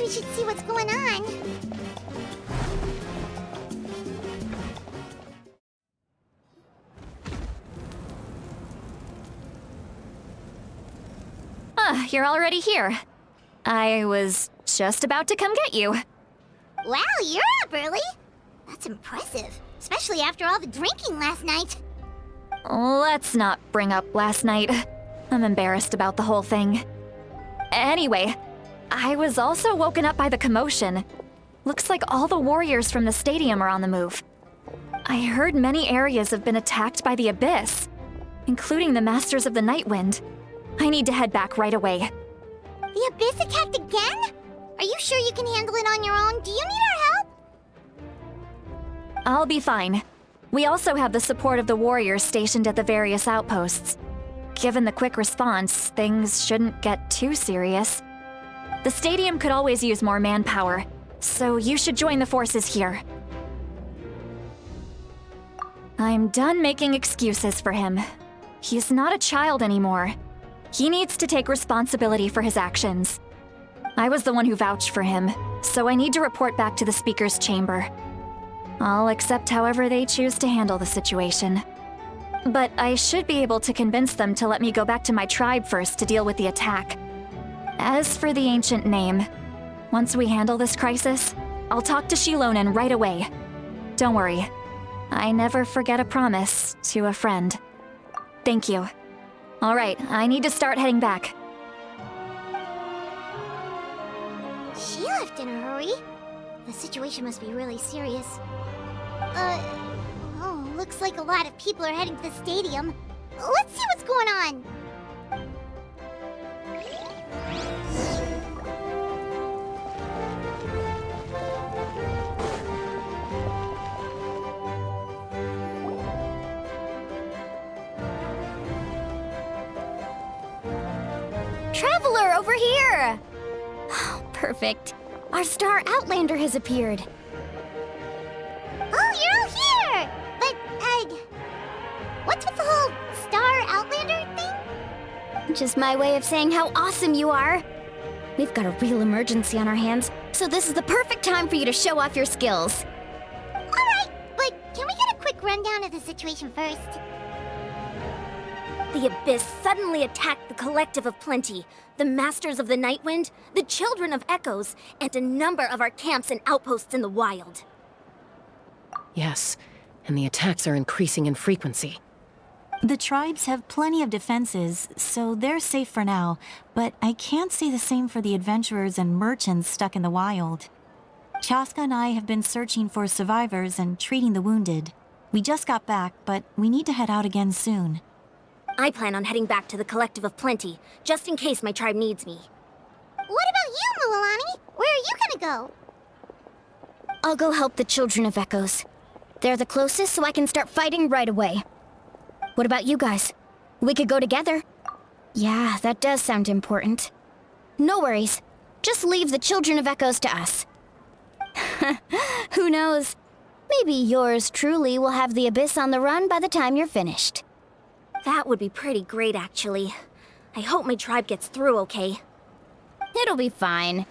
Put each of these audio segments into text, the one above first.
we should see what's going on. You're already here. I was just about to come get you. Wow, you're up early. That's impressive, especially after all the drinking last night. Let's not bring up last night. I'm embarrassed about the whole thing. Anyway, I was also woken up by the commotion. Looks like all the warriors from the stadium are on the move. I heard many areas have been attacked by the Abyss, including the Masters of the Nightwind. I need to head back right away. The Abyss attacked again? Are you sure you can handle it on your own? Do you need our help? I'll be fine. We also have the support of the warriors stationed at the various outposts. Given the quick response, things shouldn't get too serious. The stadium could always use more manpower, so you should join the forces here. I'm done making excuses for him. He's not a child anymore. He needs to take responsibility for his actions. I was the one who vouched for him, so I need to report back to the Speaker's Chamber. I'll accept however they choose to handle the situation. But I should be able to convince them to let me go back to my tribe first to deal with the attack. As for the ancient name, once we handle this crisis, I'll talk to Shilonen right away. Don't worry, I never forget a promise to a friend. Thank you. All right, I need to start heading back. She left in a hurry. The situation must be really serious. Oh, looks like a lot of people are heading to the stadium. Let's see what's going on. Traveler, over here! Perfect. Our star Outlander has appeared. Oh, you're all here! But, what's with the whole Star Outlander thing? Just my way of saying how awesome you are. We've got a real emergency on our hands, so this is the perfect time for you to show off your skills. Alright, but can we get a quick rundown of the situation first? The Abyss suddenly attacked the Collective of Plenty, the Masters of the Nightwind, the Children of Echoes, and a number of our camps and outposts in the wild. Yes, and the attacks are increasing in frequency. The tribes have plenty of defenses, so they're safe for now, but I can't say the same for the adventurers and merchants stuck in the wild. Chaska and I have been searching for survivors and treating the wounded. We just got back, but we need to head out again soon. I plan on heading back to the Collective of Plenty, just in case my tribe needs me. What about you, Mualani? Where are you gonna go? I'll go help the Children of Echoes. They're the closest, so I can start fighting right away. What about you guys? We could go together. Yeah, that does sound important. No worries. Just leave the Children of Echoes to us. Who knows? Maybe yours truly will have the Abyss on the run by the time you're finished. That would be pretty great, actually. I hope my tribe gets through okay. It'll be fine.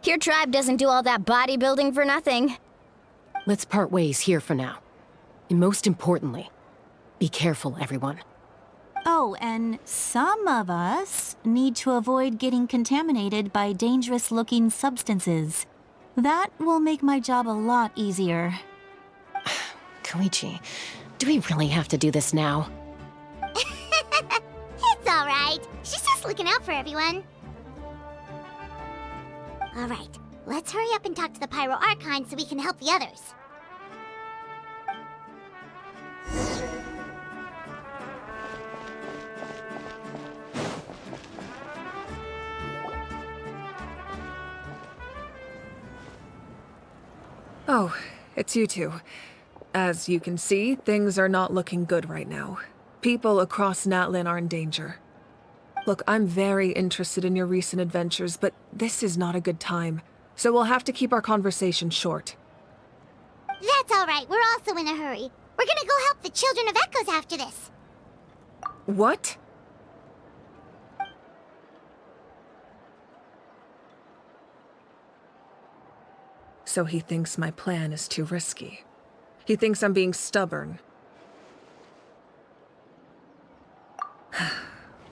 Your tribe doesn't do all that bodybuilding for nothing. Let's part ways here for now. And most importantly, be careful, everyone. Oh, and some of us need to avoid getting contaminated by dangerous-looking substances. That will make my job a lot easier. Koichi, do we really have to do this now? It's alright. She's just looking out for everyone. Alright, let's hurry up and talk to the Pyro Archon so we can help the others. Oh, it's you two. As you can see, things are not looking good right now. People across Natlin are in danger. Look, I'm very interested in your recent adventures, but this is not a good time, so we'll have to keep our conversation short. That's alright, we're also in a hurry. We're gonna go help the Children of Echoes after this. What? So he thinks my plan is too risky. He thinks I'm being stubborn.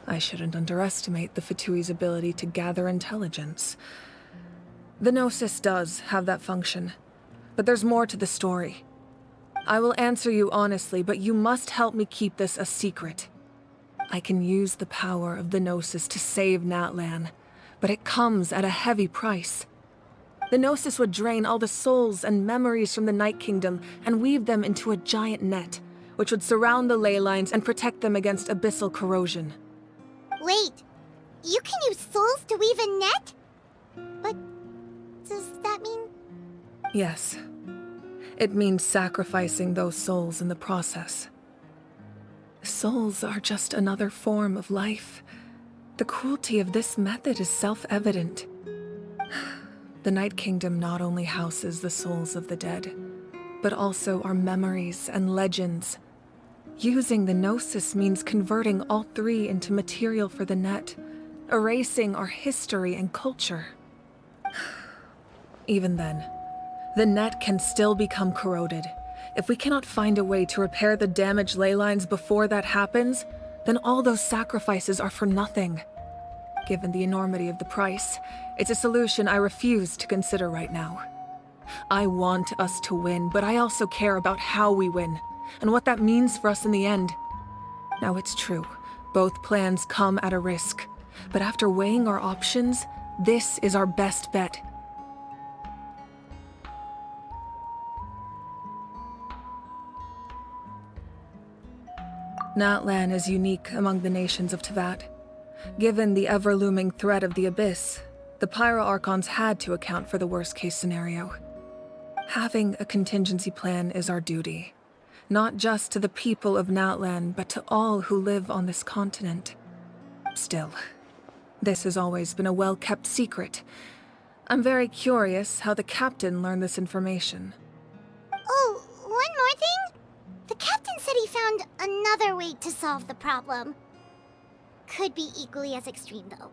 I shouldn't underestimate the Fatui's ability to gather intelligence. The Gnosis does have that function, but there's more to the story. I will answer you honestly, but you must help me keep this a secret. I can use the power of the Gnosis to save Natlan, but it comes at a heavy price. The Gnosis would drain all the souls and memories from the Night Kingdom and weave them into a giant net, which would surround the ley lines and protect them against abyssal corrosion. Wait, you can use souls to weave a net? But does that mean... Yes. It means sacrificing those souls in the process. Souls are just another form of life. The cruelty of this method is self-evident. The Night Kingdom not only houses the souls of the dead, but also our memories and legends. Using the Gnosis means converting all three into material for the net, erasing our history and culture. Even then, the net can still become corroded. If we cannot find a way to repair the damaged ley lines before that happens, then all those sacrifices are for nothing. Given the enormity of the price, it's a solution I refuse to consider right now. I want us to win, but I also care about how we win, and what that means for us in the end. Now it's true, both plans come at a risk, but after weighing our options, this is our best bet. Natlan is unique among the nations of Teyvat. Given the ever-looming threat of the Abyss, the Pyro Archons had to account for the worst-case scenario. Having a contingency plan is our duty, not just to the people of Natlan, but to all who live on this continent. Still, this has always been a well-kept secret. I'm very curious how the captain learned this information. Oh, one more thing? The captain said he found another way to solve the problem. Could be equally as extreme, though.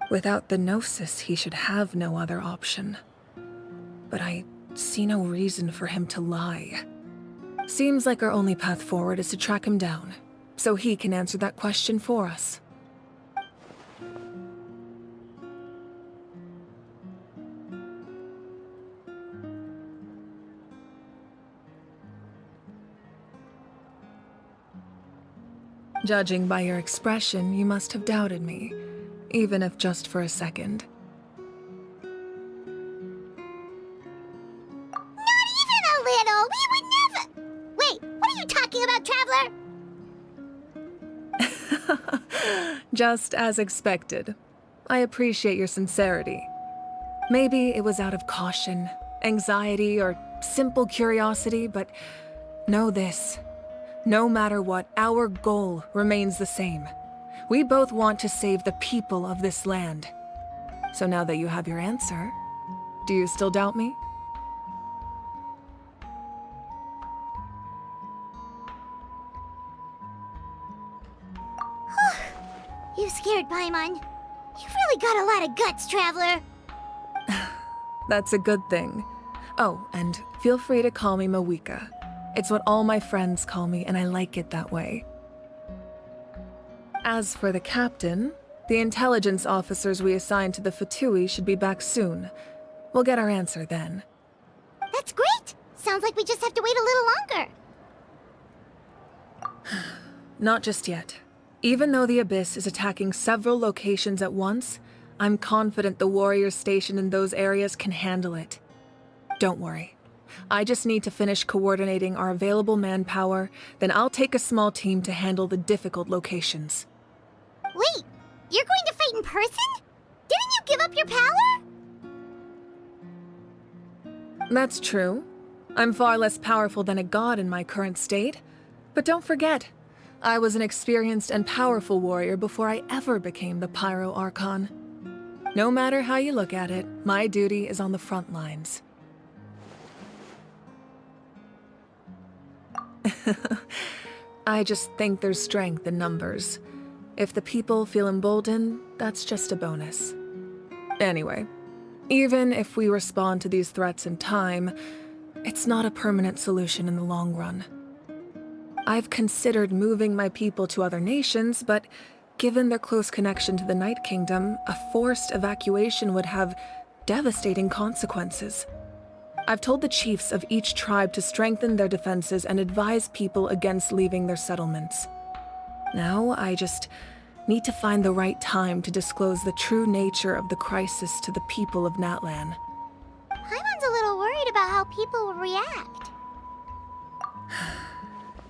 Without the Gnosis, he should have no other option. But I see no reason for him to lie. Seems like our only path forward is to track him down, so he can answer that question for us. Judging by your expression, you must have doubted me, even if just for a second. Not even a little! We would never... Wait, what are you talking about, Traveler? Just as expected. I appreciate your sincerity. Maybe it was out of caution, anxiety, or simple curiosity, but know this. No matter what, our goal remains the same. We both want to save the people of this land. So now that you have your answer, do you still doubt me? You scared Paimon. You've really got a lot of guts, Traveler. That's a good thing. Oh, and feel free to call me Mawika. It's what all my friends call me, and I like it that way. As for the captain, the intelligence officers we assigned to the Fatui should be back soon. We'll get our answer then. That's great! Sounds like we just have to wait a little longer. Not just yet. Even though the Abyss is attacking several locations at once, I'm confident the warriors stationed in those areas can handle it. Don't worry. I just need to finish coordinating our available manpower, then I'll take a small team to handle the difficult locations. Wait, you're going to fight in person? Didn't you give up your power? That's true. I'm far less powerful than a god in my current state. But don't forget, I was an experienced and powerful warrior before I ever became the Pyro Archon. No matter how you look at it, my duty is on the front lines. I just think there's strength in numbers. If the people feel emboldened, that's just a bonus. Anyway, Even if we respond to these threats in time, it's not a permanent solution in the long run. I've considered moving my people to other nations, but given their close connection to the Night Kingdom, a forced evacuation would have devastating consequences. I've told the chiefs of each tribe to strengthen their defenses and advise people against leaving their settlements. Now, I just need to find the right time to disclose the true nature of the crisis to the people of Natlan. Paimon's a little worried about how people will react.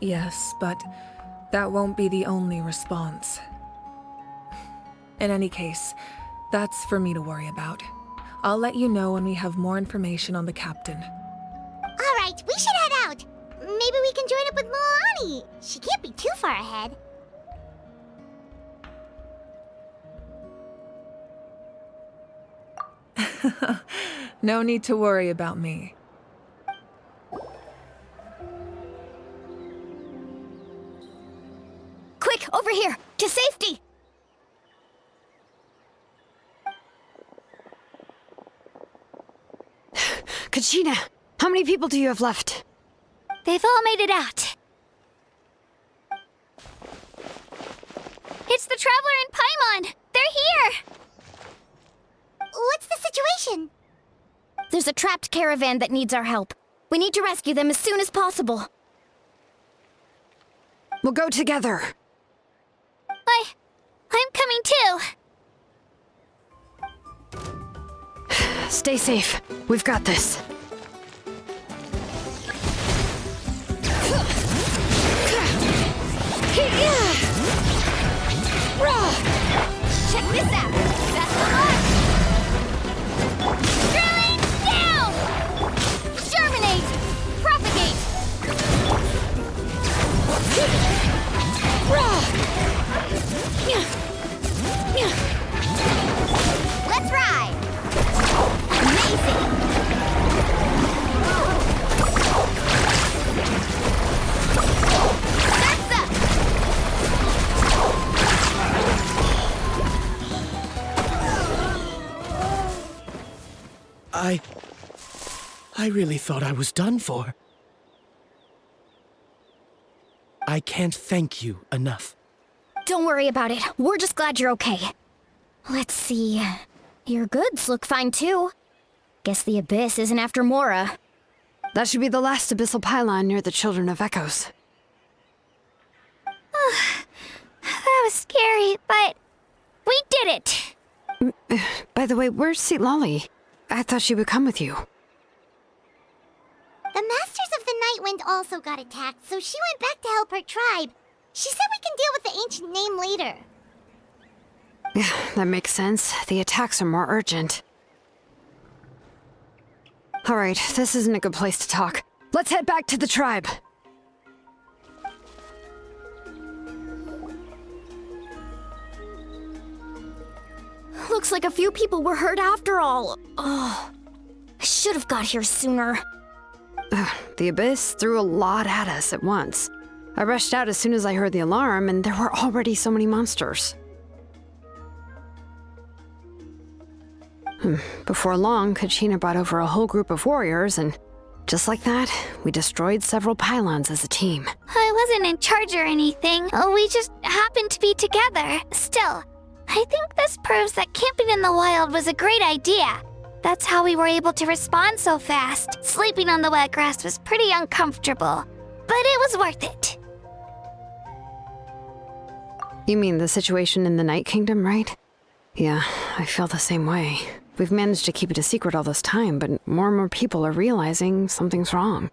Yes, but that won't be the only response. In any case, that's for me to worry about. I'll let you know when we have more information on the captain. Alright, we should head out. Maybe we can join up with Milani. She can't be too far ahead. No need to worry about me. Quick, over here! To safety! Kachina, how many people do you have left? They've all made it out. It's the Traveler and Paimon! They're here! What's the situation? There's a trapped caravan that needs our help. We need to rescue them as soon as possible. We'll go together. I'm coming too! Stay safe. We've got this. Check this out! That's the mark! Drilling down! Germinate! Propagate! Let's ride! Amazing! That's up! I really thought I was done for. I can't thank you enough. Don't worry about it. We're just glad you're okay. Let's see. Your goods look fine too. Guess the Abyss isn't after Mora. That should be the last abyssal pylon near the Children of Echoes. That was scary, but we did it! By the way, where's Seat Lolly? I thought she would come with you. The Masters of the Night Wind also got attacked, so she went back to help her tribe. She said we can deal with the ancient name later. Yeah, that makes sense. The attacks are more urgent. Alright, this isn't a good place to talk. Let's head back to the tribe. Looks like a few people were hurt after all. Oh, I should have got here sooner. The Abyss threw a lot at us at once. I rushed out as soon as I heard the alarm, and there were already so many monsters. Before long, Kachina brought over a whole group of warriors, and just like that, we destroyed several pylons as a team. I wasn't in charge or anything. We just happened to be together. Still, I think this proves that camping in the wild was a great idea. That's how we were able to respond so fast. Sleeping on the wet grass was pretty uncomfortable, but it was worth it. You mean the situation in the Night Kingdom, right? Yeah, I feel the same way. We've managed to keep it a secret all this time, but more and more people are realizing something's wrong.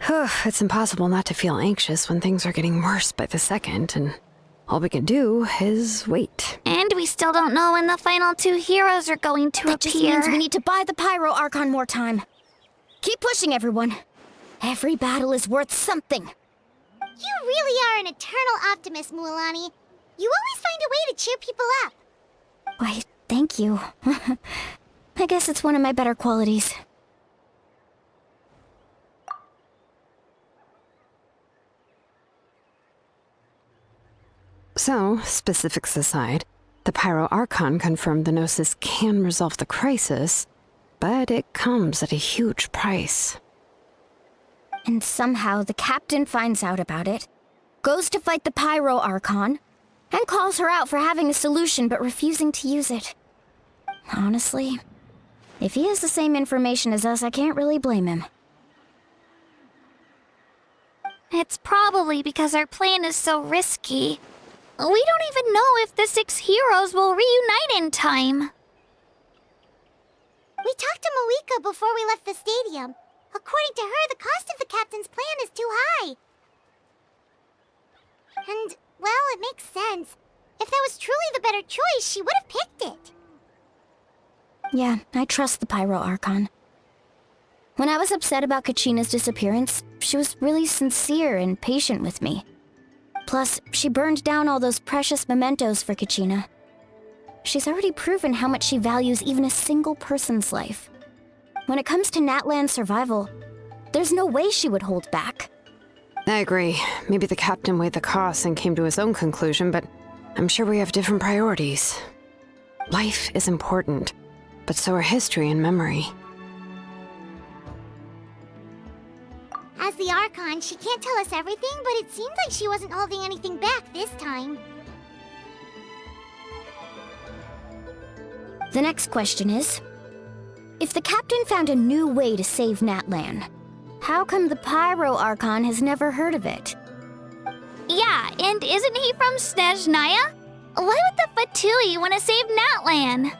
It's impossible not to feel anxious when things are getting worse by the second, and all we can do is wait. And we still don't know when the final two heroes are going to That just appear. means we need to buy the Pyro Archon more time. Keep pushing, everyone. Every battle is worth something. You really are an eternal optimist, Mualani. You always find a way to cheer people up. Why, thank you. I guess it's one of my better qualities. So, specifics aside, the Pyro Archon confirmed the Gnosis can resolve the crisis, but it comes at a huge price. And somehow the captain finds out about it, goes to fight the Pyro Archon, and calls her out for having a solution but refusing to use it. Honestly, if he has the same information as us, I can't really blame him. It's probably because our plan is so risky. We don't even know if the 6 heroes will reunite in time. We talked to Moika before we left the stadium. According to her, the cost of the captain's plan is too high. And, well, it makes sense. If that was truly the better choice, she would have picked it. Yeah, I trust the Pyro Archon. When I was upset about Kachina's disappearance, she was really sincere and patient with me. Plus, she burned down all those precious mementos for Kachina. She's already proven how much she values even a single person's life. When it comes to Natlan's survival, there's no way she would hold back. I agree. Maybe the captain weighed the costs and came to his own conclusion, but I'm sure we have different priorities. Life is important, but so are history and memory. As the Archon, she can't tell us everything, but it seemed like she wasn't holding anything back this time. The next question is, if the captain found a new way to save Natlan, how come the Pyro Archon has never heard of it? Yeah, and isn't he from Snezhnaya? Why would the Fatui want to save Natlan?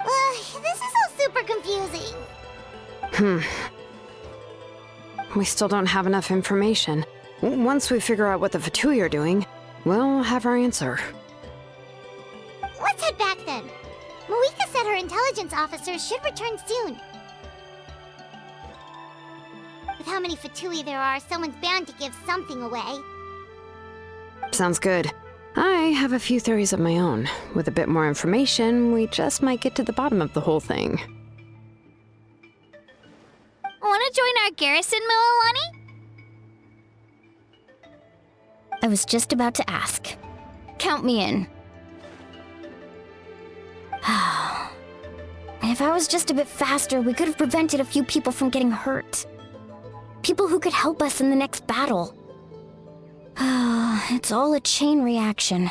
This is all super confusing. We still don't have enough information. Once we figure out what the Fatui are doing, we'll have our answer. Let's head back then. Moika said her intelligence officers should return soon. With how many Fatui there are, someone's bound to give something away. Sounds good. I have a few theories of my own. With a bit more information, we just might get to the bottom of the whole thing. Want to join our garrison, Mililani? I was just about to ask. Count me in. If I was just a bit faster, we could have prevented a few people from getting hurt. People who could help us in the next battle. It's all a chain reaction.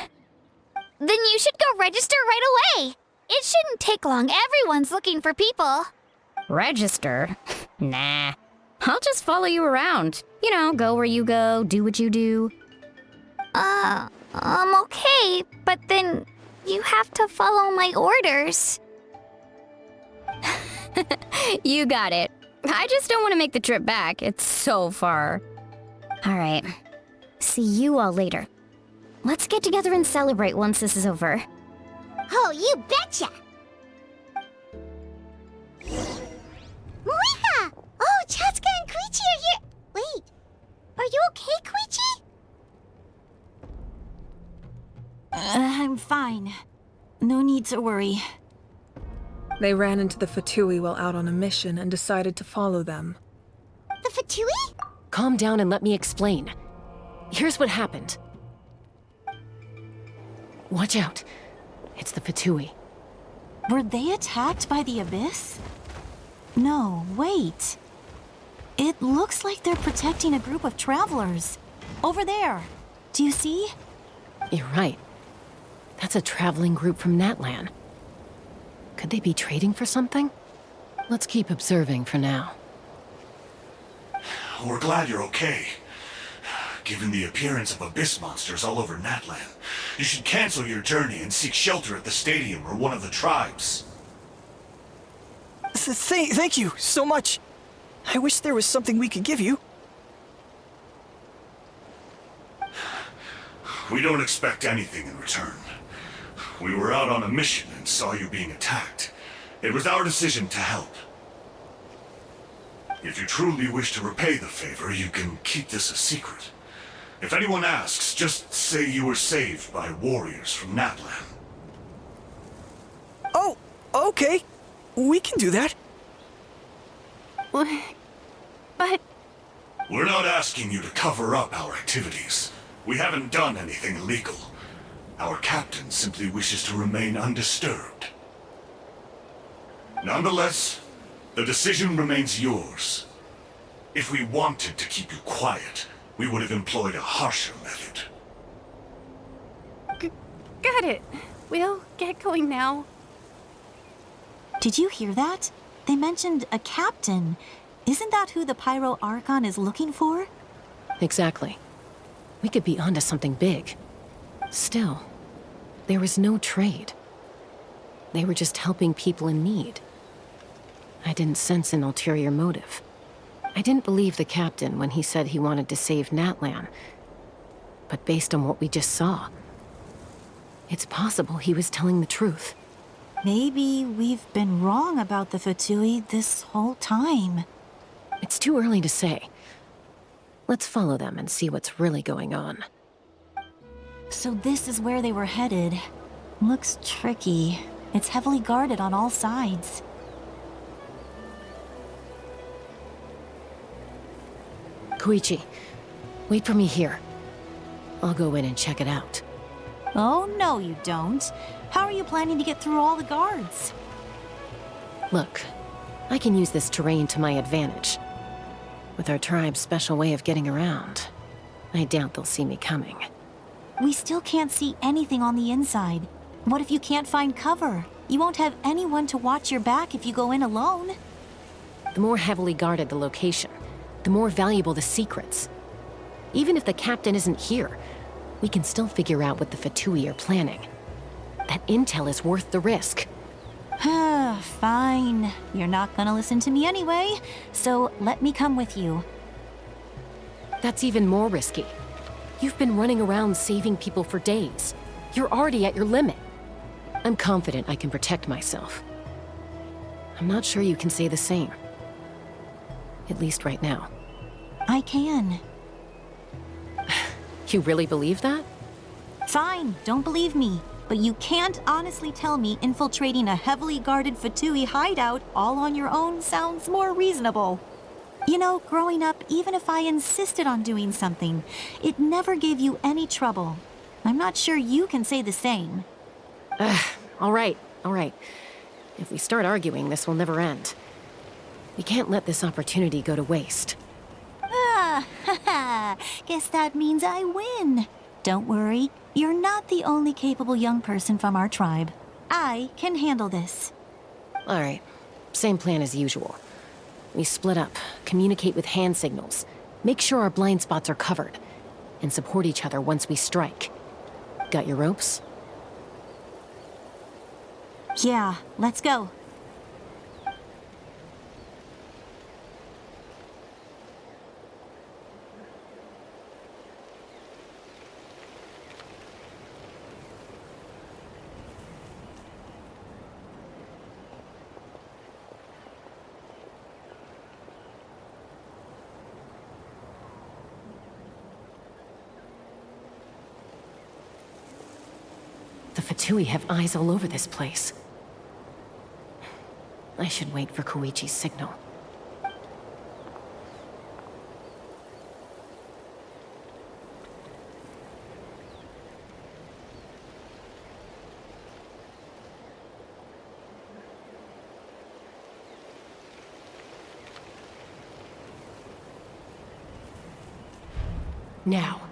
Then you should go register right away. It shouldn't take long. Everyone's looking for people. Register? Nah. I'll just follow you around. You know, go where you go, do what you do. Okay, but then you have to follow my orders. You got it. I just don't want to make the trip back. It's so far. All right. See you all later. Let's get together and celebrate once this is over. Oh, you betcha! Moika! Oh, Chatsuka and Koichi are here! Wait, are you okay, Koichi? I'm fine. No need to worry. They ran into the Fatui while out on a mission and decided to follow them. The Fatui? Calm down and let me explain. Here's what happened. Watch out. It's the Fatui. Were they attacked by the Abyss? No, wait. It looks like they're protecting a group of travelers. Over there. Do you see? You're right. That's a traveling group from Natlan. Could they be trading for something? Let's keep observing for now. We're glad you're okay. Given the appearance of abyss monsters all over Natlan, you should cancel your journey and seek shelter at the stadium or one of the tribes. Thank you so much. I wish there was something we could give you. We don't expect anything in return. We were out on a mission and saw you being attacked. It was our decision to help. If you truly wish to repay the favor, you can keep this a secret. If anyone asks, just say you were saved by warriors from Natlan. Oh, okay. We can do that. But... We're not asking you to cover up our activities. We haven't done anything illegal. Our captain simply wishes to remain undisturbed. Nonetheless, the decision remains yours. If we wanted to keep you quiet, we would have employed a harsher method. Got it. We'll get going now. Did you hear that? They mentioned a captain. Isn't that who the Pyro Archon is looking for? Exactly. We could be onto something big. Still, there was no trade. They were just helping people in need. I didn't sense an ulterior motive. I didn't believe the captain when he said he wanted to save Natlan. But based on what we just saw, it's possible he was telling the truth. Maybe we've been wrong about the Fatui this whole time. It's too early to say. Let's follow them and see what's really going on. So this is where they were headed. Looks tricky. It's heavily guarded on all sides. Koichi, wait for me here. I'll go in and check it out. Oh, no you don't. How are you planning to get through all the guards? Look, I can use this terrain to my advantage. With our tribe's special way of getting around, I doubt they'll see me coming. We still can't see anything on the inside. What if you can't find cover? You won't have anyone to watch your back if you go in alone. The more heavily guarded the location, the more valuable the secrets. Even if the captain isn't here, we can still figure out what the Fatui are planning. That intel is worth the risk. Fine. You're not gonna listen to me anyway, so let me come with you. That's even more risky. You've been running around saving people for days. You're already at your limit. I'm confident I can protect myself. I'm not sure you can say the same. At least right now. I can. You really believe that? Fine, don't believe me. But you can't honestly tell me infiltrating a heavily guarded Fatui hideout all on your own sounds more reasonable. You know, growing up, even if I insisted on doing something, it never gave you any trouble. I'm not sure you can say the same. All right. If we start arguing, this will never end. We can't let this opportunity go to waste. Guess that means I win. Don't worry, you're not the only capable young person from our tribe. I can handle this. All right, same plan as usual. We split up, communicate with hand signals, make sure our blind spots are covered, and support each other once we strike. Got your ropes? Yeah, let's go. The Fatui have eyes all over this place. I should wait for Koichi's signal. Now.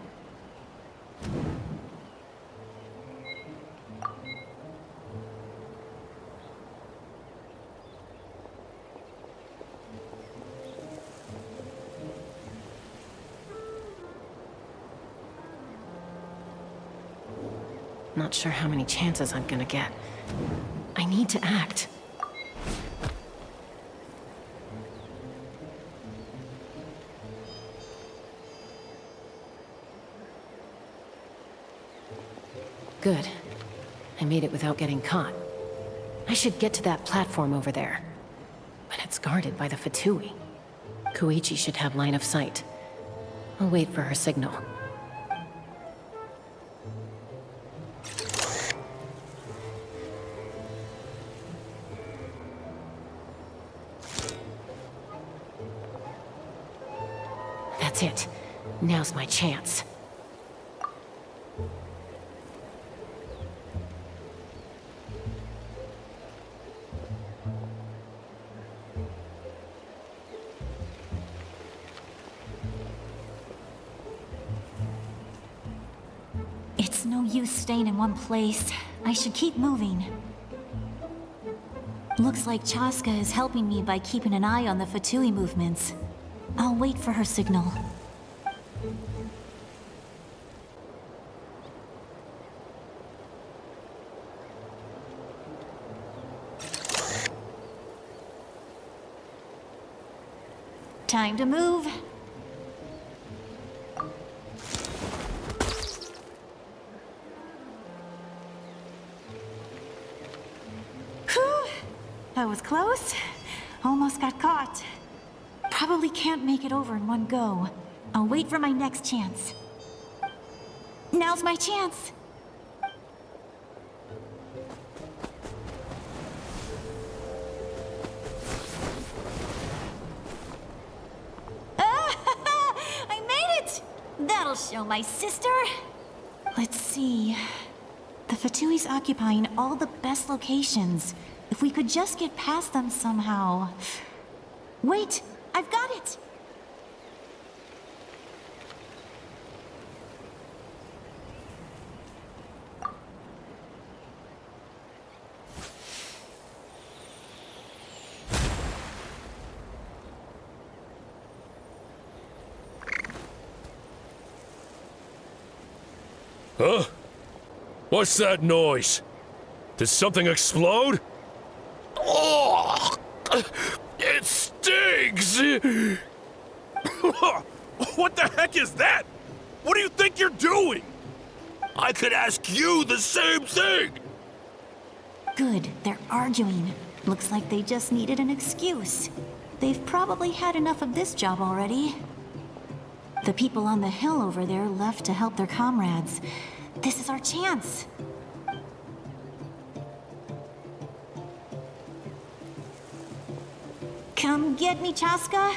Not sure how many chances I'm gonna get. I need to act. Good. I made it without getting caught. I should get to that platform over there. But it's guarded by the Fatui. Koichi should have line of sight. I'll wait for her signal. That's it. Now's my chance. no use staying in one place. I should keep moving. Looks like Chaska is helping me by keeping an eye on the Fatui movements. I'll wait for her signal. Time to move. Whew. That was close. Almost got caught. Probably can't make it over in one go. I'll wait for my next chance. Now's my chance. I made it! That'll show my sister. Let's see. The Fatui's occupying all the best locations. If we could just get past them somehow. Wait, I've got it! Huh? What's that noise? Did something explode? Oh! It stings! What the heck is that? What do you think you're doing? I could ask you the same thing! Good, they're arguing. Looks like they just needed an excuse. They've probably had enough of this job already. The people on the hill over there left to help their comrades. This is our chance. Come get me, Chaska.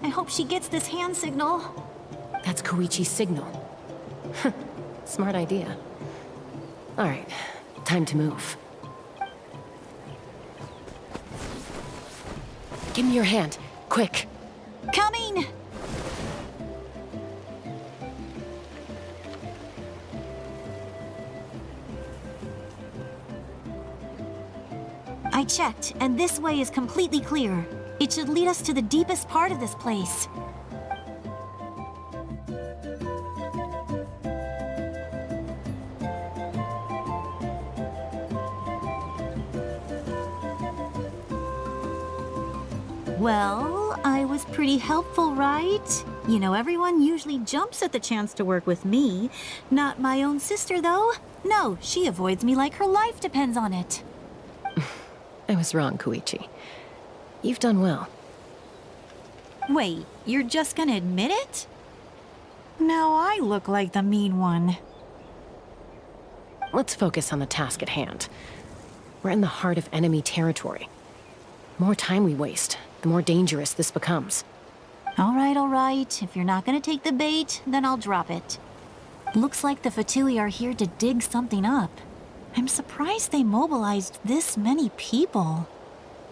I hope she gets this hand signal. That's Koichi's signal. Smart idea. All right, time to move. Give me your hand, quick. Coming! I checked, and this way is completely clear. It should lead us to the deepest part of this place. Well, I was pretty helpful, right? You know, everyone usually jumps at the chance to work with me. Not my own sister, though. No, she avoids me like her life depends on it. I was wrong, Koichi. You've done well. Wait, you're just gonna admit it? Now I look like the mean one. Let's focus on the task at hand. We're in the heart of enemy territory. The more time we waste, the more dangerous this becomes. All right. If you're not gonna take the bait, then I'll drop it. Looks like the Fatui are here to dig something up. I'm surprised they mobilized this many people.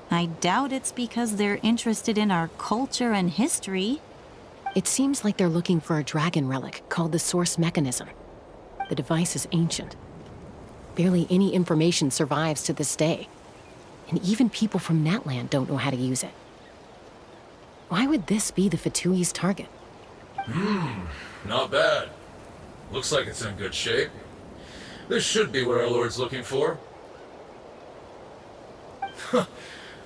I doubt it's because they're interested in our culture and history. It seems like they're looking for a dragon relic called the Source Mechanism. The device is ancient. Barely any information survives to this day. And even people from Natland don't know how to use it. Why would this be the Fatui's target? Not bad. Looks like it's in good shape. This should be what our Lord's looking for.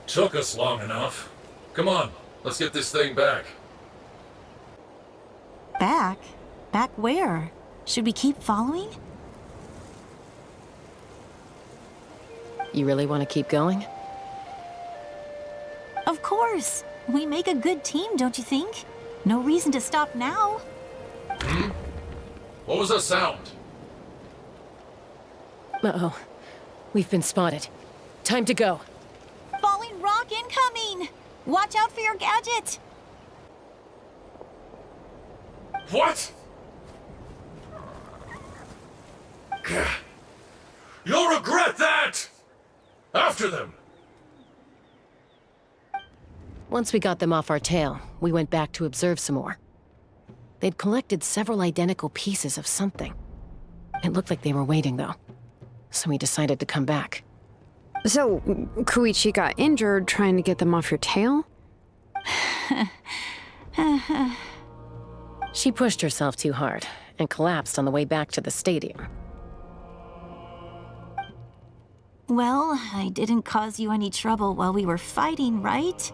Took us long enough. Come on, let's get this thing back. Back? Back where? Should we keep following? You really want to keep going? Of course. We make a good team, don't you think? No reason to stop now. What was that sound? Uh-oh. We've been spotted. Time to go. Falling rock incoming! Watch out for your gadget! What? You'll regret that! After them! Once we got them off our tail, we went back to observe some more. They'd collected several identical pieces of something. It looked like they were waiting, though. So we decided to come back. So, Koichi got injured trying to get them off your tail? She pushed herself too hard and collapsed on the way back to the stadium. Well, I didn't cause you any trouble while we were fighting, right?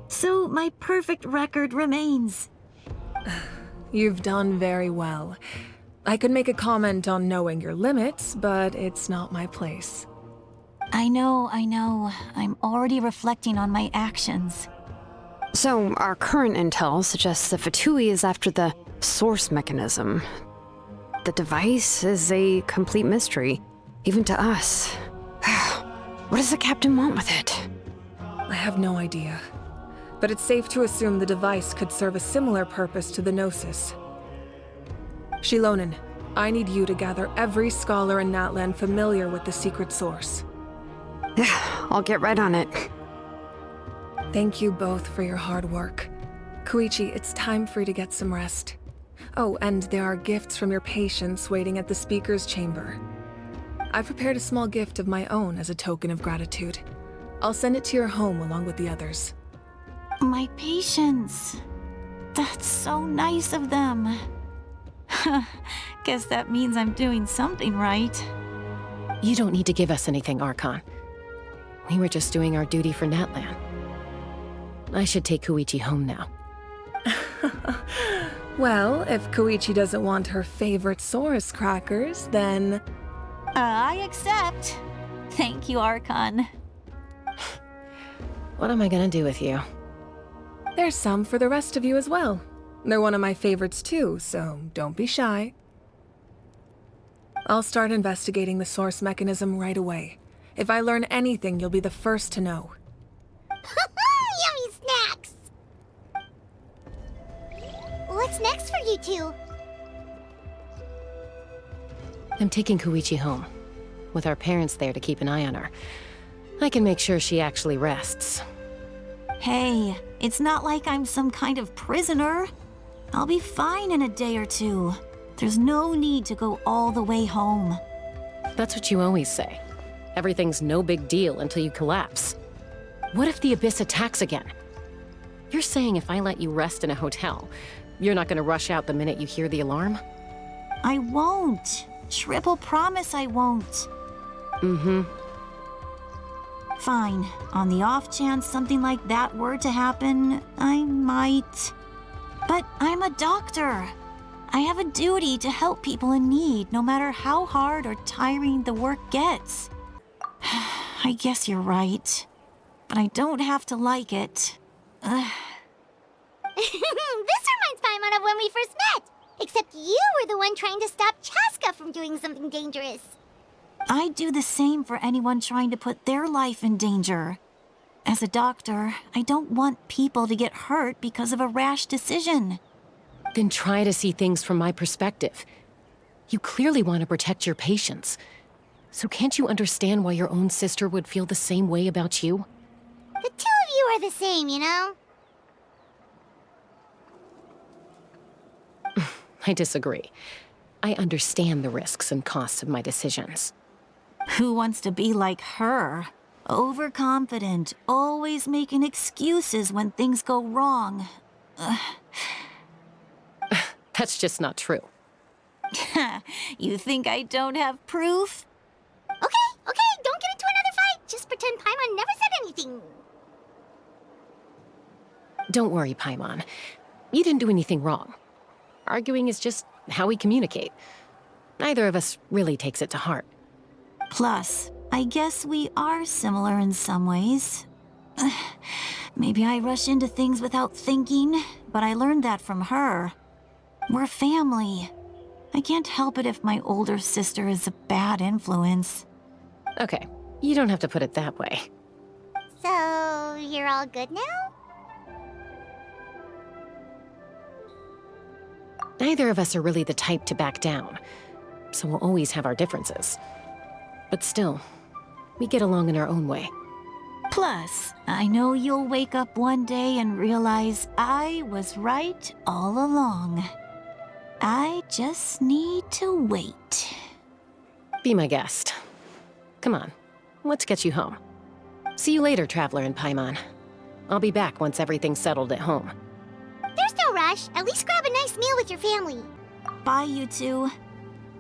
So my perfect record remains. You've done very well. I could make a comment on knowing your limits, but it's not my place. I know. I'm already reflecting on my actions. So, our current intel suggests that Fatui is after the source mechanism. The device is a complete mystery, even to us. What does the captain want with it? I have no idea. But it's safe to assume the device could serve a similar purpose to the Gnosis. Shilonen, I need you to gather every scholar in Natlan familiar with the secret source. I'll get right on it. Thank you both for your hard work. Koichi, it's time for you to get some rest. Oh, and there are gifts from your patients waiting at the speaker's chamber. I prepared a small gift of my own as a token of gratitude. I'll send it to your home along with the others. My patients. That's so nice of them. Guess that means I'm doing something right. You don't need to give us anything, Archon. We were just doing our duty for Natlan. I should take Koichi home now. Well, if Koichi doesn't want her favorite Saurus crackers, then... I accept. Thank you, Archon. What am I gonna do with you? There's some for the rest of you as well. They're one of my favorites too, so don't be shy. I'll start investigating the source mechanism right away. If I learn anything, you'll be the first to know. Yummy snacks! What's next for you two? I'm taking Koichi home. With our parents there to keep an eye on her. I can make sure she actually rests. Hey, it's not like I'm some kind of prisoner. I'll be fine in a day or two. There's no need to go all the way home. That's what you always say. Everything's no big deal until you collapse. What if the Abyss attacks again? You're saying if I let you rest in a hotel, you're not gonna rush out the minute you hear the alarm? I won't. Triple promise I won't. Mm-hmm. Fine. On the off chance something like that were to happen, I might. But I'm a doctor. I have a duty to help people in need, no matter how hard or tiring the work gets. I guess you're right. But I don't have to like it. This reminds Paimon of when we first met. Except you were the one trying to stop Chaska from doing something dangerous. I'd do the same for anyone trying to put their life in danger. As a doctor, I don't want people to get hurt because of a rash decision. Then try to see things from my perspective. You clearly want to protect your patients. So can't you understand why your own sister would feel the same way about you? The two of you are the same, you know? I disagree. I understand the risks and costs of my decisions. Who wants to be like her? Overconfident, always making excuses when things go wrong. That's just not true. You think I don't have proof? Okay, don't get into another fight. Just pretend Paimon never said anything. Don't worry, Paimon. You didn't do anything wrong. Arguing is just how we communicate. Neither of us really takes it to heart. Plus, I guess we are similar in some ways. Maybe I rush into things without thinking, but I learned that from her. We're family. I can't help it if my older sister is a bad influence. Okay, you don't have to put it that way. So, you're all good now? Neither of us are really the type to back down, so we'll always have our differences. But still, we get along in our own way. Plus, I know you'll wake up one day and realize I was right all along. I just need to wait. Be my guest. Come on, let's get you home. See you later, Traveler and Paimon. I'll be back once everything's settled at home. There's no rush. At least grab a nice meal with your family. Bye, you two.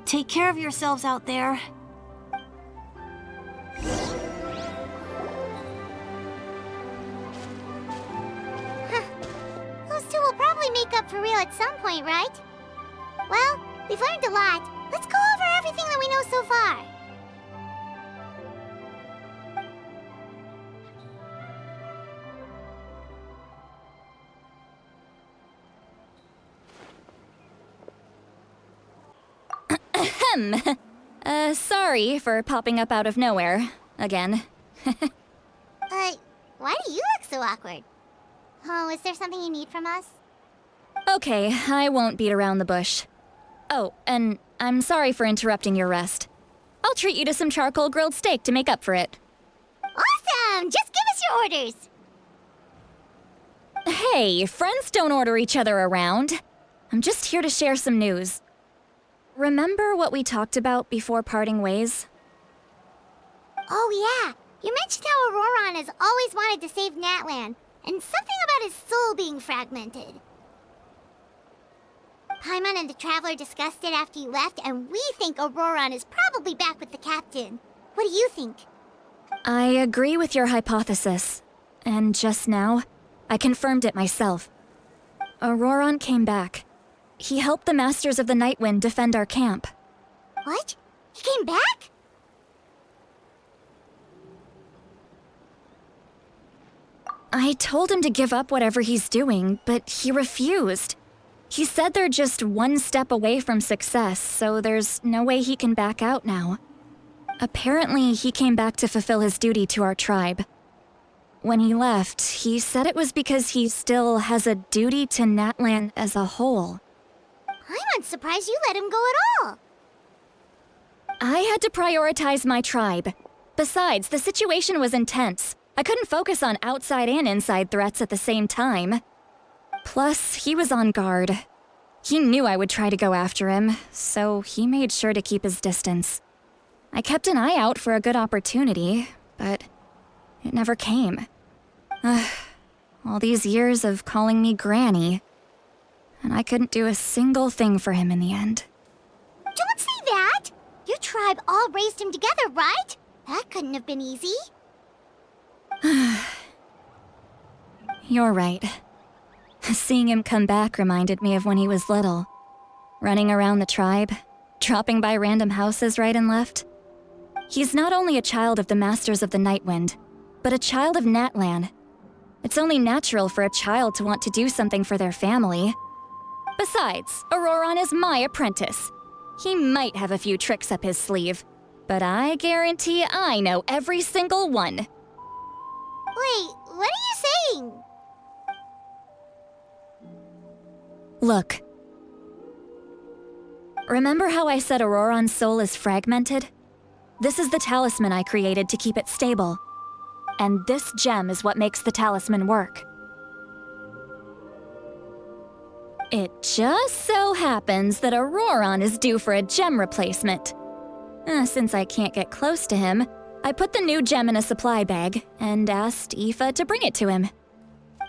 Take care of yourselves out there. Those two will probably make up for real at some point, right? Well, we've learned a lot. Let's go over everything that we know so far. Ahem. Sorry for popping up out of nowhere. Again. Why do you look so awkward? Oh, is there something you need from us? Okay, I won't beat around the bush. Oh, and I'm sorry for interrupting your rest. I'll treat you to some charcoal grilled steak to make up for it. Awesome! Just give us your orders! Hey, friends don't order each other around. I'm just here to share some news. Remember what we talked about before parting ways? Oh yeah, you mentioned how Auroron has always wanted to save Natlan, and something about his soul being fragmented. Paimon and the Traveler discussed it after you left, and we think Auroron is probably back with the captain. What do you think? I agree with your hypothesis. And just now, I confirmed it myself. Auroron came back. He helped the Masters of the Nightwind defend our camp. What? He came back? I told him to give up whatever he's doing, but he refused. He said they're just one step away from success, so there's no way he can back out now. Apparently, he came back to fulfill his duty to our tribe. When he left, he said it was because he still has a duty to Natlan as a whole. I'm surprised you let him go at all. I had to prioritize my tribe. Besides, the situation was intense. I couldn't focus on outside and inside threats at the same time. Plus, he was on guard. He knew I would try to go after him, so he made sure to keep his distance. I kept an eye out for a good opportunity, but it never came. All these years of calling me Granny, and I couldn't do a single thing for him in the end. Don't say that! Your tribe all raised him together, right? That couldn't have been easy. You're right. Seeing him come back reminded me of when he was little. Running around the tribe, dropping by random houses right and left. He's not only a child of the Masters of the Nightwind, but a child of Natlan. It's only natural for a child to want to do something for their family. Besides, Auroron is my apprentice. He might have a few tricks up his sleeve, but I guarantee I know every single one. Wait, what are you saying? Look. Remember how I said Auroron's soul is fragmented? This is the talisman I created to keep it stable. And this gem is what makes the talisman work. It just so happens that Auroron is due for a gem replacement. Since I can't get close to him, I put the new gem in a supply bag and asked Aoife to bring it to him.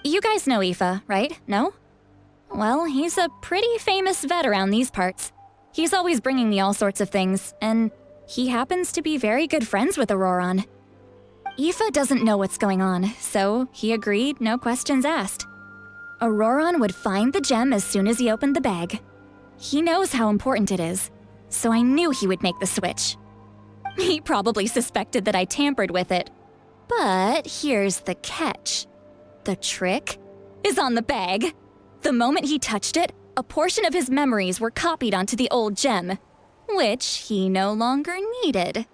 You guys know Aoife, right? No? Well, he's a pretty famous vet around these parts. He's always bringing me all sorts of things, and he happens to be very good friends with Auroron. Aoife doesn't know what's going on, so he agreed, no questions asked. Auroron would find the gem as soon as he opened the bag. He knows how important it is, so I knew he would make the switch. He probably suspected that I tampered with it. But here's the catch. The trick is on the bag. The moment he touched it, a portion of his memories were copied onto the old gem, which he no longer needed.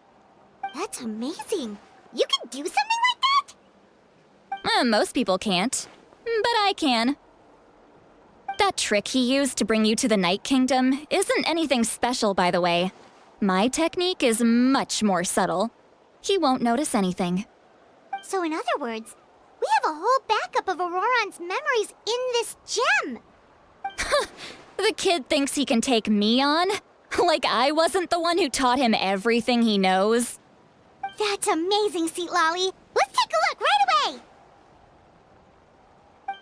That's amazing. You can do something like that? Most people can't, but I can. That trick he used to bring you to the Night Kingdom isn't anything special, by the way. My technique is much more subtle. He won't notice anything. So in other words, we have a whole backup of Auroron's memories in this gem. The kid thinks he can take me on? Like I wasn't the one who taught him everything he knows. That's amazing, Sweet Lolly. Let's take a look right away!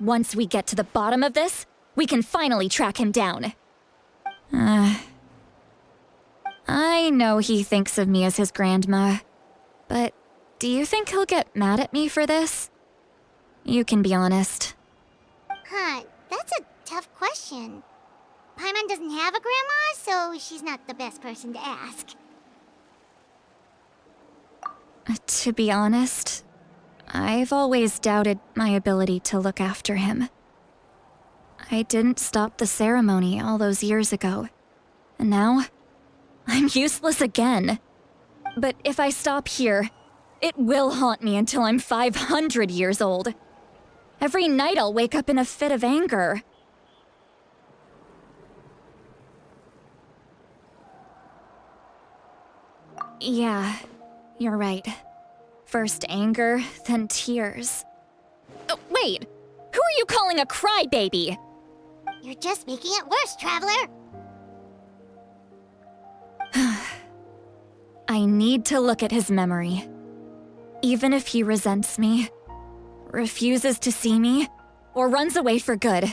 Once we get to the bottom of this, we can finally track him down. I know he thinks of me as his grandma, but do you think he'll get mad at me for this? You can be honest. Huh, that's a tough question. Paimon doesn't have a grandma, so she's not the best person to ask. To be honest, I've always doubted my ability to look after him. I didn't stop the ceremony all those years ago, and now I'm useless again. But if I stop here, it will haunt me until I'm 500 years old. Every night I'll wake up in a fit of anger. Yeah, you're right. First anger, then tears. Oh, wait! Who are you calling a crybaby? You're just making it worse, Traveler! I need to look at his memory. Even if he resents me, refuses to see me, or runs away for good,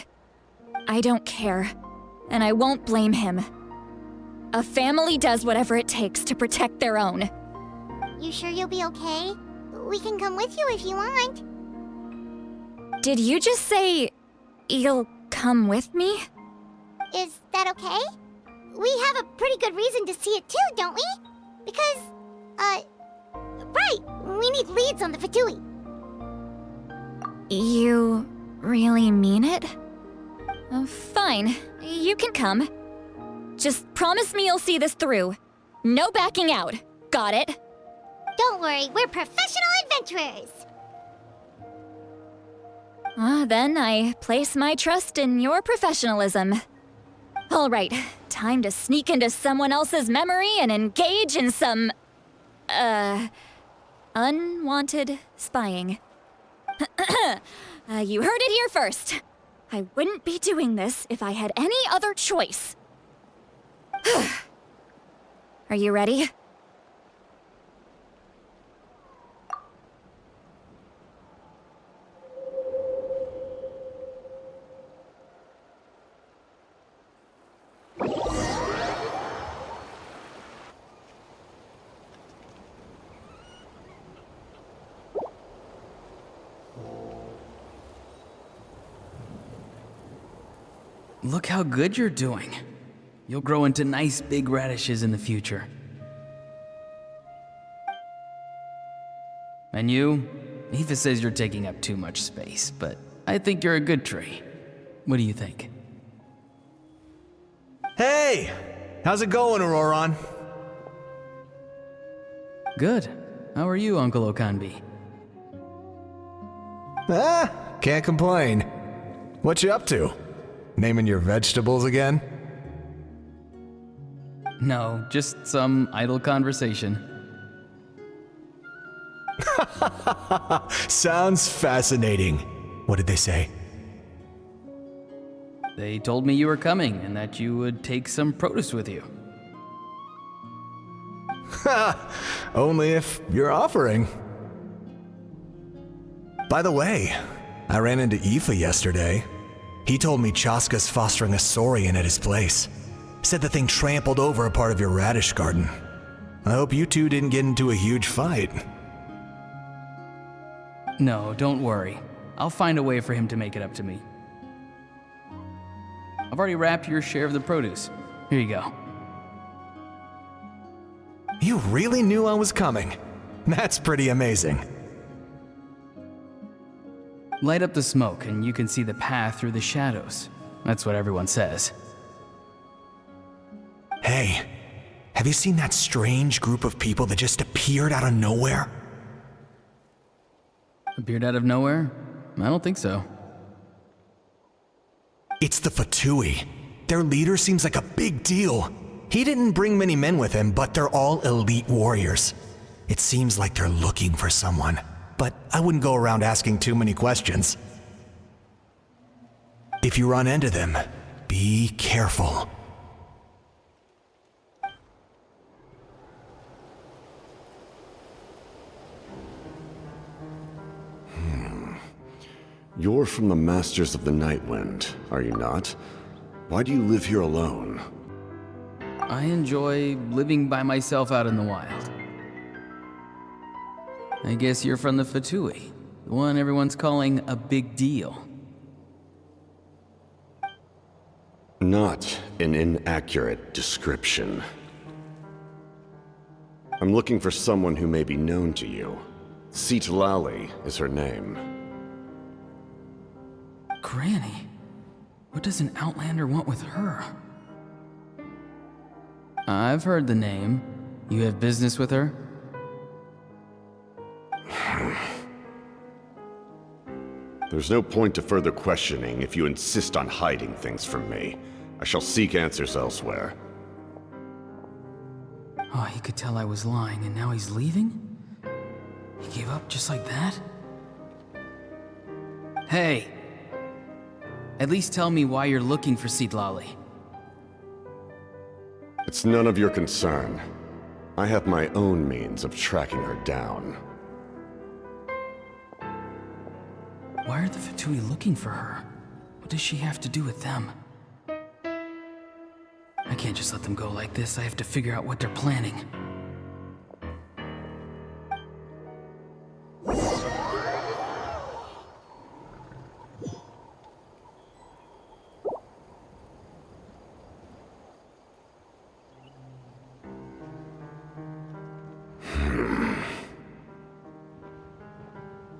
I don't care, and I won't blame him. A family does whatever it takes to protect their own. You sure you'll be okay? We can come with you if you want. Did you just say you'll come with me? Is that okay? We have a pretty good reason to see it too, don't we? Because, right, we need leads on the Fatui. You really mean it? Oh, fine, you can come. Just promise me you'll see this through. No backing out. Got it? Don't worry, we're professional adventurers. Then I place my trust in your professionalism. All right, time to sneak into someone else's memory and engage in some, unwanted spying. You heard it here first. I wouldn't be doing this if I had any other choice. Are you ready? Look how good you're doing. You'll grow into nice big radishes in the future. And you? Aoife says you're taking up too much space, but I think you're a good tree. What do you think? Hey! How's it going, Auroron? Good. How are you, Uncle Okanbi? Can't complain. What you up to? Naming your vegetables again? No, just some idle conversation. Sounds fascinating. What did they say? They told me you were coming and that you would take some produce with you. Only if you're offering. By the way, I ran into Aoife yesterday. He told me Chaska's fostering a saurian at his place. Said the thing trampled over a part of your radish garden. I hope you two didn't get into a huge fight. No, don't worry. I'll find a way for him to make it up to me. I've already wrapped your share of the produce. Here you go. You really knew I was coming. That's pretty amazing. Light up the smoke and you can see the path through the shadows. That's what everyone says. Hey, have you seen that strange group of people that just appeared out of nowhere? Appeared out of nowhere? I don't think so. It's the Fatui. Their leader seems like a big deal. He didn't bring many men with him, but they're all elite warriors. It seems like they're looking for someone, but I wouldn't go around asking too many questions. If you run into them, be careful. You're from the Masters of the Nightwind, are you not? Why do you live here alone? I enjoy living by myself out in the wild. I guess you're from the Fatui, the one everyone's calling a big deal. Not an inaccurate description. I'm looking for someone who may be known to you. Citlali is her name. Granny? What does an Outlander want with her? I've heard the name. You have business with her? There's no point to further questioning if you insist on hiding things from me. I shall seek answers elsewhere. Oh, he could tell I was lying, and now he's leaving? He gave up just like that? Hey! At least tell me why you're looking for Citlali. It's none of your concern. I have my own means of tracking her down. Why are the Fatui looking for her? What does she have to do with them? I can't just let them go like this. I have to figure out what they're planning.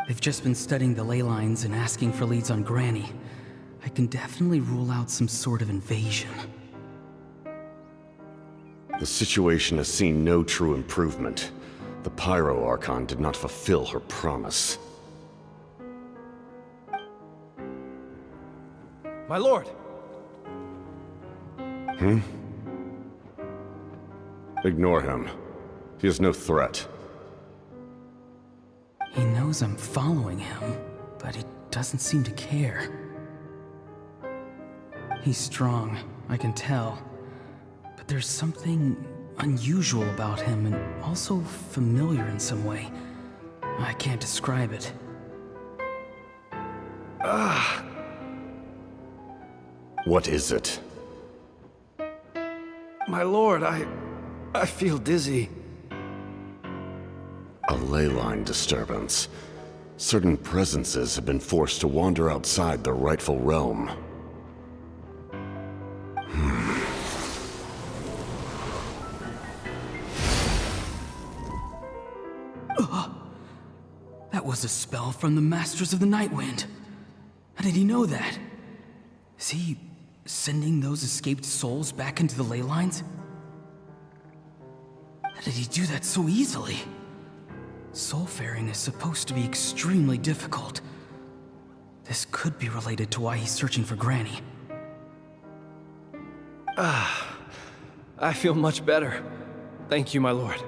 They've just been studying the ley lines and asking for leads on Granny. I can definitely rule out some sort of invasion. The situation has seen no true improvement. The Pyro Archon did not fulfill her promise. My lord! Ignore him. He is no threat. He knows I'm following him, but he doesn't seem to care. He's strong, I can tell. But there's something unusual about him and also familiar in some way. I can't describe it. What is it? My lord, I feel dizzy. A ley line disturbance. Certain presences have been forced to wander outside their rightful realm. That was a spell from the Masters of the Nightwind. How did he know that? Is he sending those escaped souls back into the ley lines? How did he do that so easily? Soulfaring is supposed to be extremely difficult. This could be related to why he's searching for Granny. I feel much better. Thank you, my lord.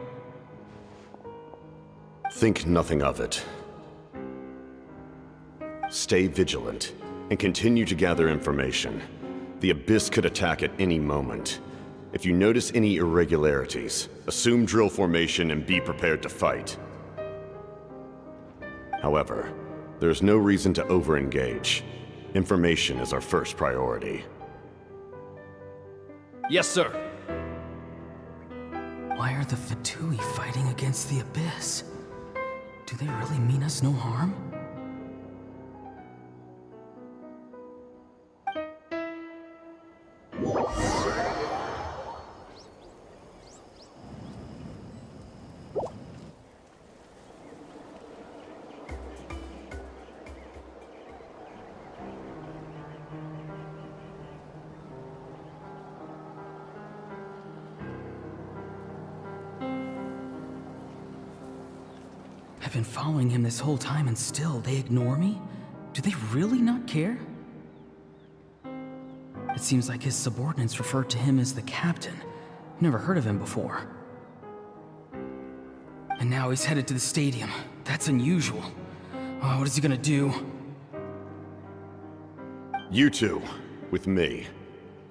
Think nothing of it. Stay vigilant, and continue to gather information. The Abyss could attack at any moment. If you notice any irregularities, assume drill formation and be prepared to fight. However, there's no reason to over-engage. Information is our first priority. Yes, sir. Why are the Fatui fighting against the Abyss? Do they really mean us no harm? I've been following him this whole time and still they ignore me? Do they really not care? It seems like his subordinates refer to him as the captain. Never heard of him before. And now he's headed to the stadium. That's unusual. Oh, what is he gonna do? You two, with me.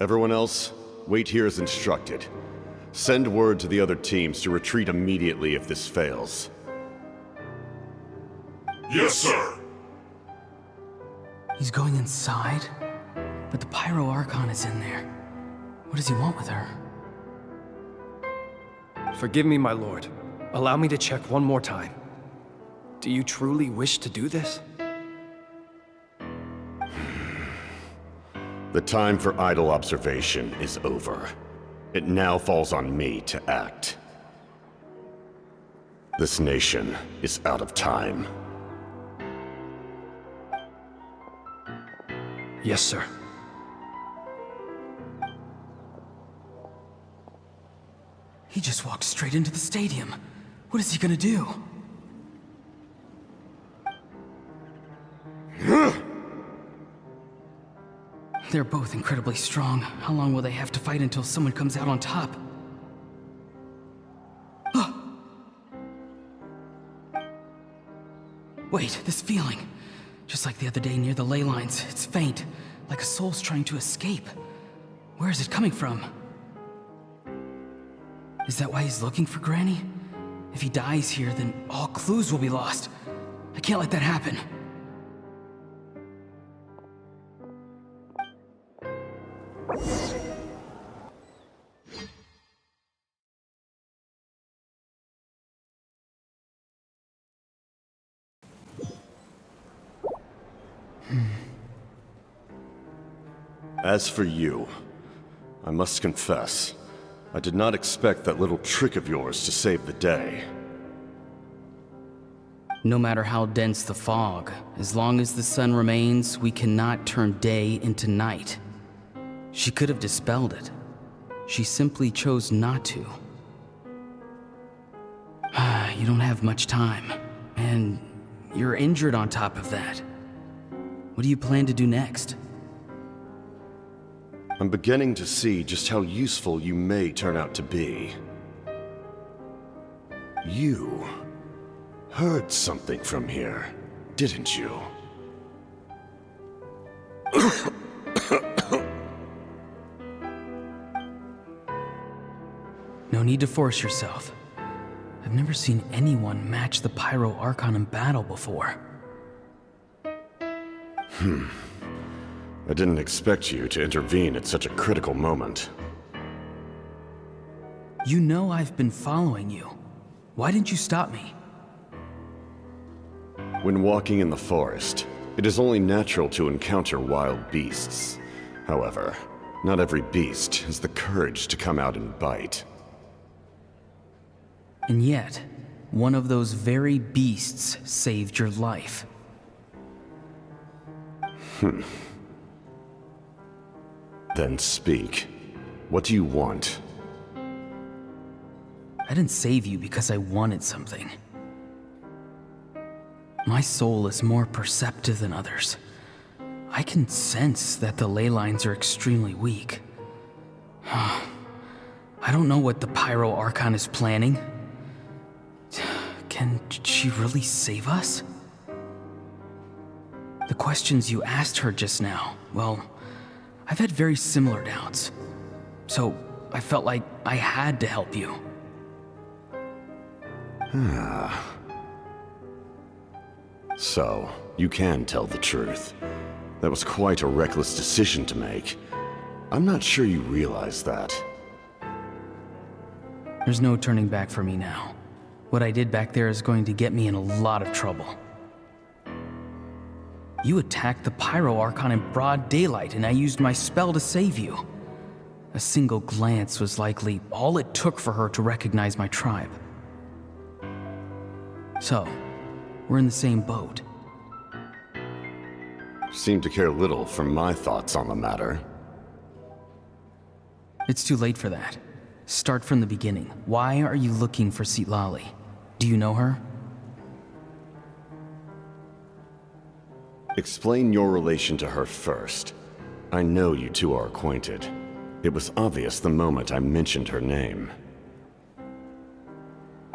Everyone else, wait here as instructed. Send word to the other teams to retreat immediately if this fails. Yes, sir. He's going inside? But the Pyro Archon is in there. What does he want with her? Forgive me, my lord. Allow me to check one more time. Do you truly wish to do this? The time for idle observation is over. It now falls on me to act. This nation is out of time. Yes, sir. He just walked straight into the stadium. What is he gonna do? They're both incredibly strong. How long will they have to fight until someone comes out on top? Wait, this feeling. Just like the other day near the ley lines, it's faint, like a soul's trying to escape. Where is it coming from? Is that why he's looking for Granny? If he dies here, then all clues will be lost. I can't let that happen. As for you, I must confess, I did not expect that little trick of yours to save the day. No matter how dense the fog, as long as the sun remains, we cannot turn day into night. She could have dispelled it. She simply chose not to. You don't have much time, and you're injured on top of that. What do you plan to do next? I'm beginning to see just how useful you may turn out to be. You heard something from here, didn't you? No need to force yourself. I've never seen anyone match the Pyro Archon in battle before. I didn't expect you to intervene at such a critical moment. You know I've been following you. Why didn't you stop me? When walking in the forest, it is only natural to encounter wild beasts. However, not every beast has the courage to come out and bite. And yet, one of those very beasts saved your life. Then speak. What do you want? I didn't save you because I wanted something. My soul is more perceptive than others. I can sense that the ley lines are extremely weak. I don't know what the Pyro Archon is planning. Can she really save us? The questions you asked her just now, well, I've had very similar doubts. So I felt like I had to help you. So, you can tell the truth. That was quite a reckless decision to make. I'm not sure you realize that. There's no turning back for me now. What I did back there is going to get me in a lot of trouble. You attacked the Pyro Archon in broad daylight, and I used my spell to save you. A single glance was likely all it took for her to recognize my tribe. So, we're in the same boat. Seem to care little for my thoughts on the matter. It's too late for that. Start from the beginning. Why are you looking for Citlali? Do you know her? Explain your relation to her first. I know you two are acquainted. It was obvious the moment I mentioned her name.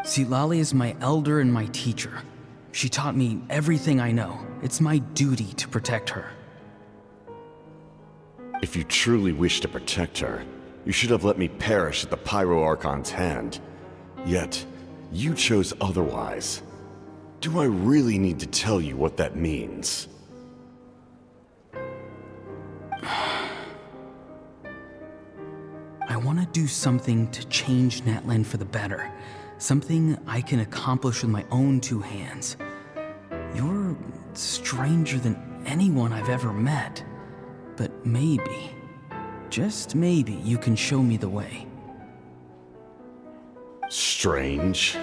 Citlali is my elder and my teacher. She taught me everything I know. It's my duty to protect her. If you truly wish to protect her, you should have let me perish at the Pyro Archon's hand. Yet, you chose otherwise. Do I really need to tell you what that means? want to do something to change Natlan for the better. Something I can accomplish with my own two hands. You're stranger than anyone I've ever met. But maybe, just maybe, you can show me the way. Strange?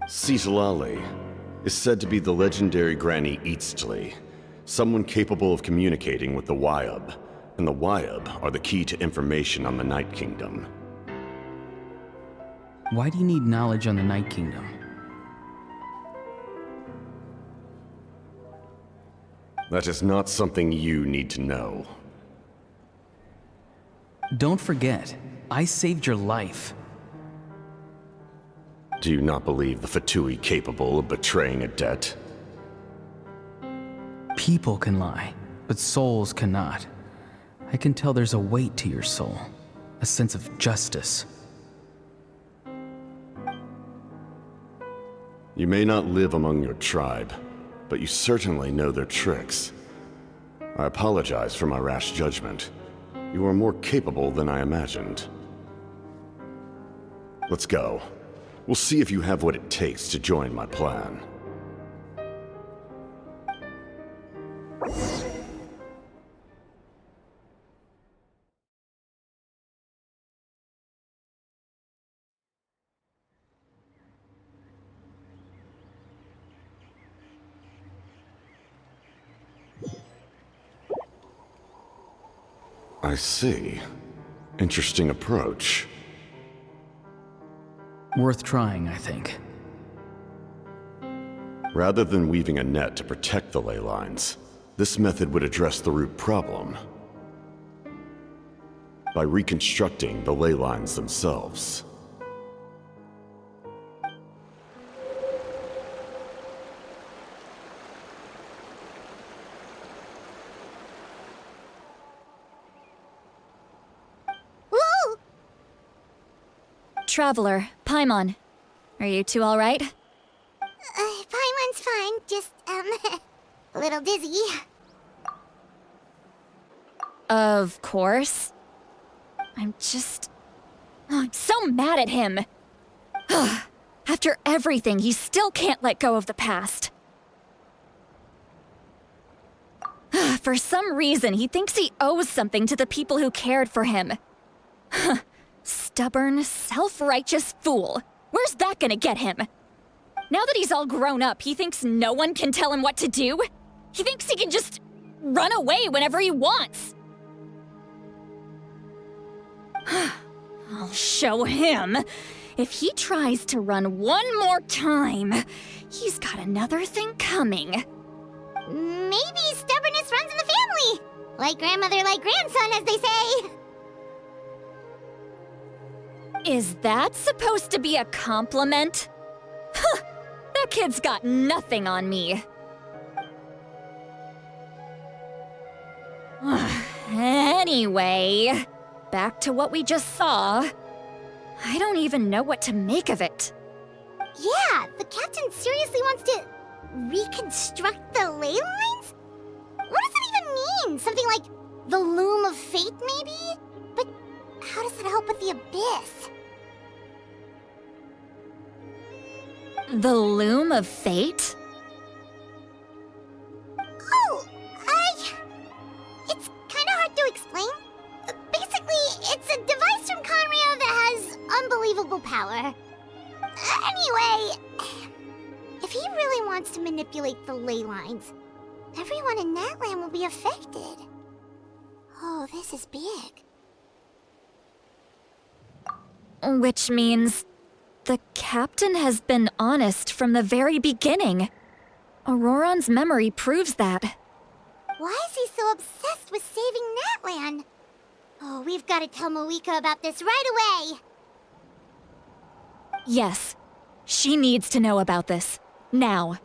Citlali is said to be the legendary Granny Eastly, someone capable of communicating with the Wyab, and the Wyab are the key to information on the Night Kingdom. Why do you need knowledge on the Night Kingdom? That is not something you need to know. Don't forget, I saved your life. Do you not believe the Fatui capable of betraying a debt? People can lie, but souls cannot. I can tell there's a weight to your soul, a sense of justice. You may not live among your tribe, but you certainly know their tricks. I apologize for my rash judgment. You are more capable than I imagined. Let's go. We'll see if you have what it takes to join my plan. I see. Interesting approach. Worth trying, I think. Rather than weaving a net to protect the ley lines, this method would address the root problem by reconstructing the ley lines themselves. Traveler, Paimon. Are you two all right? Paimon's fine, just, a little dizzy. Of course. I'm so mad at him. After everything, he still can't let go of the past. For some reason, he thinks he owes something to the people who cared for him. Stubborn, self-righteous fool. Where's that gonna get him? Now that he's all grown up, he thinks no one can tell him what to do? He thinks he can just run away whenever he wants. I'll show him. If he tries to run one more time, he's got another thing coming. Maybe stubbornness runs in the family. Like grandmother, like grandson, as they say. Is that supposed to be a compliment? Huh, that kid's got nothing on me. Anyway, back to what we just saw. I don't even know what to make of it. Yeah, the captain seriously wants to reconstruct the ley lines? What does that even mean? Something like the loom of fate, maybe? But how does that help with the abyss? The loom of fate? Oh, it's kind of hard to explain. Basically, it's a device from Conrio that has unbelievable power. Anyway, if he really wants to manipulate the ley lines, everyone in Natlan will be affected. Oh, this is big. Which means the captain has been honest from the very beginning. Auroron's memory proves that. Why is he so obsessed with saving Natlan? Oh, we've got to tell Moeka about this right away. Yes, she needs to know about this. Now.